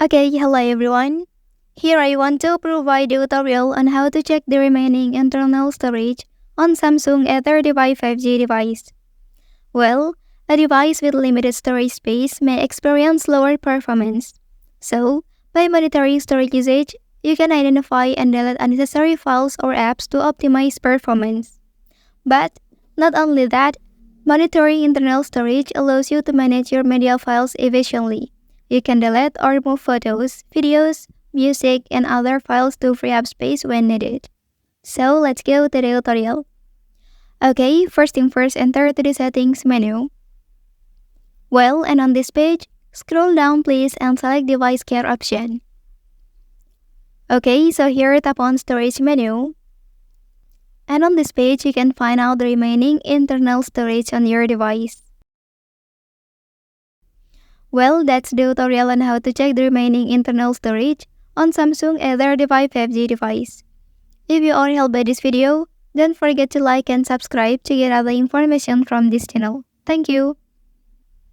Okay, hello everyone. Here I want to provide a tutorial on how to check the remaining internal storage on Samsung A35 5G device. Well, a device with limited storage space may experience lower performance. So, by monitoring storage usage, you can identify and delete unnecessary files or apps to optimize performance. But, not only that, monitoring internal storage allows you to manage your media files efficiently. You can delete or remove photos, videos, music, and other files to free up space when needed. So let's go to the tutorial. Okay, first thing first, enter to the settings menu. Well, and on this page, scroll down please and select device care option. Okay, so here tap on storage menu. And on this page, you can find out the remaining internal storage on your device. Well, that's the tutorial on how to check the remaining internal storage on Samsung A35 5G device. If you are helped by this video, don't forget to like and subscribe to get other information from this channel. Thank you.